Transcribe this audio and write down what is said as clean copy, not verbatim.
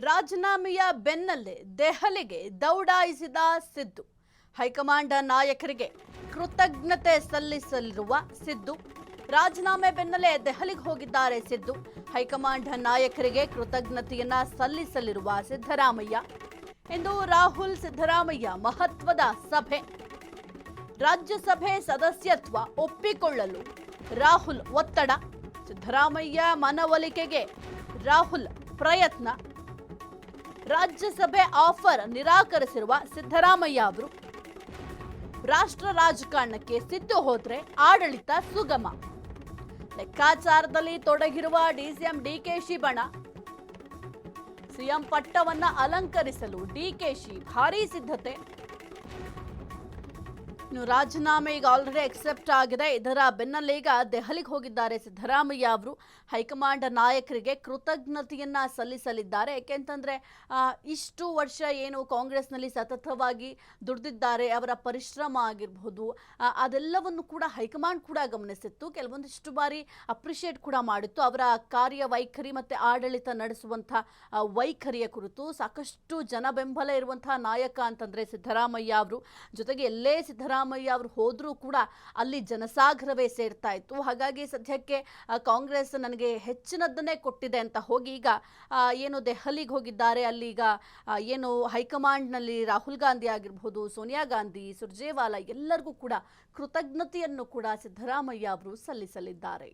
ರಾಜೀನಾಮೆಯ ಬೆನ್ನಲ್ಲೇ ದೆಹಲಿಗೆ ದೌಡಾಯಿಸಿದ ಸಿದ್ದು. ಹೈಕಮಾಂಡ್ ನಾಯಕರಿಗೆ ಕೃತಜ್ಞತೆ ಸಲ್ಲಿಸಲಿರುವ ಸಿದ್ದು. ರಾಜೀನಾಮೆ ಬೆನ್ನಲ್ಲೇ ದೆಹಲಿಗೆ ಹೋಗಿದ್ದಾರೆ ಸಿದ್ದು. ಹೈಕಮಾಂಡ್ ನಾಯಕರಿಗೆ ಕೃತಜ್ಞತೆಯನ್ನ ಸಲ್ಲಿಸಲಿರುವ ಸಿದ್ದರಾಮಯ್ಯ. ಇಂದು ರಾಹುಲ್ ಸಿದ್ದರಾಮಯ್ಯ ಮಹತ್ವದ ಸಭೆ. ರಾಜ್ಯಸಭೆ ಸದಸ್ಯತ್ವ ಒಪ್ಪಿಕೊಳ್ಳಲು ರಾಹುಲ್ ಒತ್ತಡ. ಸಿದ್ದರಾಮಯ್ಯ ಮನವೊಲಿಕೆಗೆ ರಾಹುಲ್ ಪ್ರಯತ್ನ. ರಾಜ್ಯಸಭೆ ಆಫರ್ ನಿರಾಕರಿಸಿರುವ ಸಿದ್ದರಾಮಯ್ಯ ಅವರು ರಾಷ್ಟ್ರ ರಾಜಕಾರಣಕ್ಕೆ ಸಿದ್ದು ಹೋದ್ರೆ ಆಡಳಿತ ಸುಗಮ. ಲೆಕ್ಕಾಚಾರದಲ್ಲಿ ತೊಡಗಿರುವ ಡಿಸಿಎಂ ಡಿಕೆಶಿ ಬಣ. ಸಿಎಂ ಪಟ್ಟವನ್ನ ಅಲಂಕರಿಸಲು ಡಿಕೆಶಿ ಭಾರೀ ಸಿದ್ಧತೆ. ರಾಜೀನಾಮೆ ಈಗ ಆಲ್ರೆಡಿ ಅಕ್ಸೆಪ್ಟ್ ಆಗಿದೆ. ಇದರ ಬೆನ್ನಲ್ಲೇ ಈಗ ದೆಹಲಿಗೆ ಹೋಗಿದ್ದಾರೆ ಸಿದ್ದರಾಮಯ್ಯ ಅವರು. ಹೈಕಮಾಂಡ್ ನಾಯಕರಿಗೆ ಕೃತಜ್ಞತೆಯನ್ನ ಸಲ್ಲಿಸಲಿದ್ದಾರೆ. ಯಾಕೆಂತಂದ್ರೆ ಇಷ್ಟು ವರ್ಷ ಏನು ಕಾಂಗ್ರೆಸ್ನಲ್ಲಿ ಸತತವಾಗಿ ದುಡಿದಿದ್ದಾರೆ, ಅವರ ಪರಿಶ್ರಮ ಆಗಿರಬಹುದು, ಅದೆಲ್ಲವನ್ನು ಕೂಡ ಹೈಕಮಾಂಡ್ ಕೂಡ ಗಮನಿಸಿತ್ತು. ಕೆಲವೊಂದಿಷ್ಟು ಬಾರಿ ಅಪ್ರಿಷಿಯೇಟ್ ಕೂಡ ಮಾಡಿತ್ತು. ಅವರ ಕಾರ್ಯವೈಖರಿ ಮತ್ತೆ ಆಡಳಿತ ನಡೆಸುವಂಥ ವೈಖರಿಯ ಕುರಿತು ಸಾಕಷ್ಟು ಜನ ಬೆಂಬಲ ಇರುವಂತಹ ನಾಯಕ ಅಂತಂದ್ರೆ ಸಿದ್ದರಾಮಯ್ಯ ಅವರು. ಜೊತೆಗೆ ಎಲ್ಲೇ ಸಿದ್ದರಾಮಯ್ಯ ಅವರು ಹೋದ್ರೂ ಕೂಡ ಅಲ್ಲಿ ಜನಸಾಗರವೇ ಸೇರ್ತಾ ಇತ್ತು. ಹಾಗಾಗಿ ಸದ್ಯಕ್ಕೆ ಕಾಂಗ್ರೆಸ್ ನನಗೆ ಹೆಚ್ಚಿನದನ್ನೇ ಕೊಟ್ಟಿದೆ ಅಂತ ಹೋಗಿ ಈಗ ಏನು ದೆಹಲಿಗೆ ಹೋಗಿದ್ದಾರೆ. ಅಲ್ಲಿ ಈಗ ಏನು ಹೈಕಮಾಂಡ್ನಲ್ಲಿ ರಾಹುಲ್ ಗಾಂಧಿ ಆಗಿರ್ಬೋದು, ಸೋನಿಯಾ ಗಾಂಧಿ, ಸುರ್ಜೇವಾಲಾ ಎಲ್ಲರಿಗೂ ಕೂಡ ಕೃತಜ್ಞತೆಯನ್ನು ಕೂಡ ಸಿದ್ದರಾಮಯ್ಯ ಅವರು ಸಲ್ಲಿಸಲಿದ್ದಾರೆ.